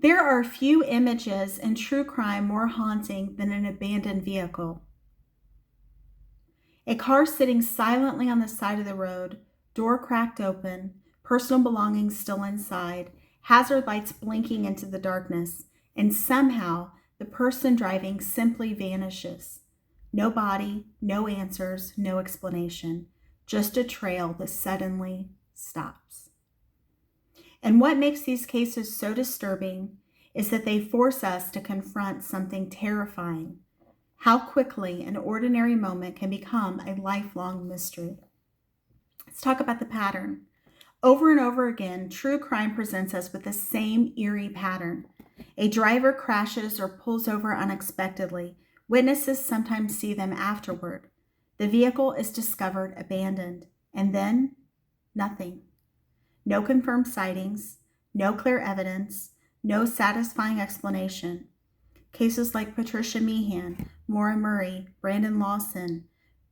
There are few images in true crime more haunting than an abandoned vehicle. A car sitting silently on the side of the road, door cracked open, personal belongings still inside, hazard lights blinking into the darkness, and somehow the person driving simply vanishes. No body, no answers, no explanation, just a trail that suddenly stops. And what makes these cases so disturbing is that they force us to confront something terrifying: how quickly an ordinary moment can become a lifelong mystery. Let's talk about the pattern. Over and over again, true crime presents us with the same eerie pattern. A driver crashes or pulls over unexpectedly. Witnesses sometimes see them afterward. The vehicle is discovered abandoned, and then nothing. No confirmed sightings, no clear evidence, no satisfying explanation. Cases like Patricia Meehan, Maura Murray, Brandon Lawson,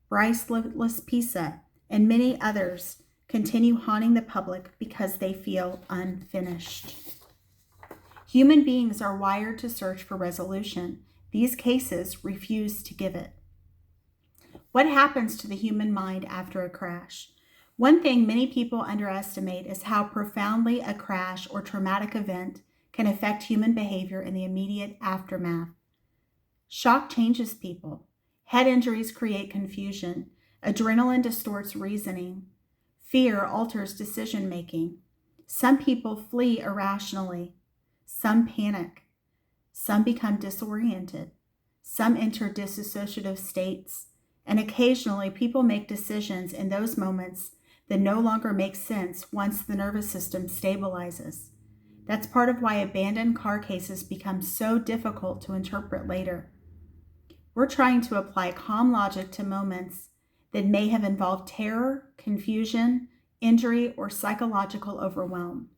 Bryce Laspisa, and many others continue haunting the public because they feel unfinished. Human beings are wired to search for resolution. These cases refuse to give it. What happens to the human mind after a crash? One thing many people underestimate is how profoundly a crash or traumatic event can affect human behavior in the immediate aftermath. Shock changes people. Head injuries create confusion. Adrenaline distorts reasoning. Fear alters decision making. Some people flee irrationally. Some panic. Some become disoriented. Some enter dissociative states. And occasionally, people make decisions in those moments that no longer make sense once the nervous system stabilizes. That's part of why abandoned car cases become so difficult to interpret later. We're trying to apply calm logic to moments that may have involved terror, confusion, injury, or psychological overwhelm.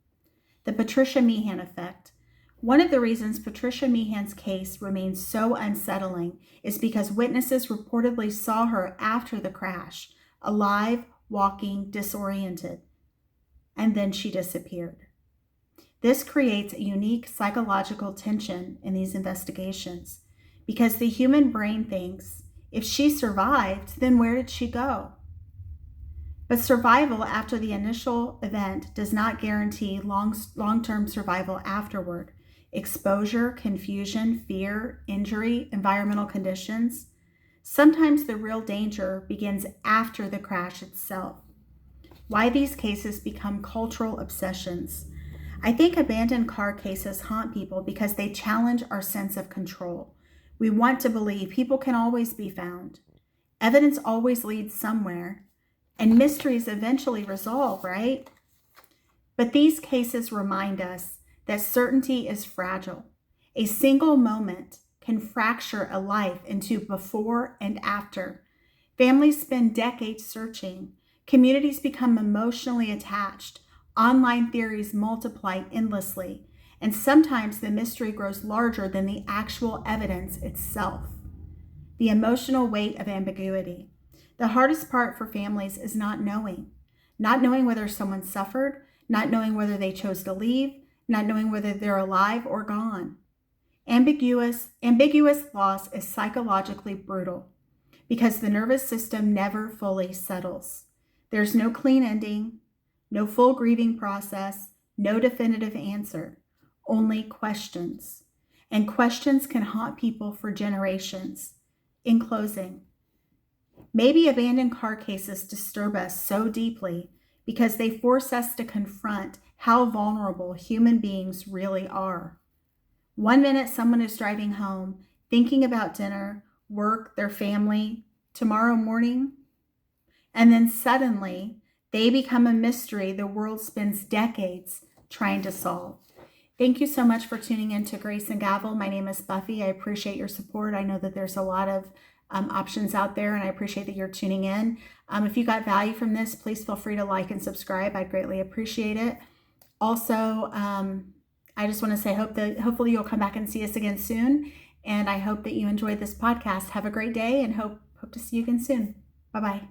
The Patricia Meehan effect. One of the reasons Patricia Meehan's case remains so unsettling is because witnesses reportedly saw her after the crash, alive, walking, disoriented, and then she disappeared. This creates a unique psychological tension in these investigations because the human brain thinks, if she survived, then where did she go? But survival after the initial event does not guarantee long-term survival afterward. Exposure, confusion, fear, injury, environmental conditions. Sometimes the real danger begins after the crash itself. Why these cases become cultural obsessions. I think abandoned car cases haunt people because they challenge our sense of control. We want to believe people can always be found. Evidence always leads somewhere, and mysteries eventually resolve, right? But these cases remind us that certainty is fragile. A single moment can fracture a life into before and after. Families spend decades searching. Communities become emotionally attached. Online theories multiply endlessly. And sometimes the mystery grows larger than the actual evidence itself. The emotional weight of ambiguity. The hardest part for families is not knowing whether someone suffered, not knowing whether they chose to leave, not knowing whether they're alive or gone. Ambiguous loss is psychologically brutal because the nervous system never fully settles. There's no clean ending, no full grieving process, no definitive answer, only questions. And questions can haunt people for generations. In closing, maybe abandoned car cases disturb us so deeply because they force us to confront how vulnerable human beings really are. One minute someone is driving home, thinking about dinner, work, their family, tomorrow morning, and then suddenly they become a mystery the world spends decades trying to solve. Thank you so much for tuning in to Grace and Gavel. My name is Buffy. I appreciate your support. I know that there's a lot of options out there, and I appreciate that you're tuning in. If you got value from this, please feel free to like and subscribe. I'd greatly appreciate it. Also, I just want to say, hopefully you'll come back and see us again soon. And I hope that you enjoyed this podcast. Have a great day and hope to see you again soon. Bye-bye.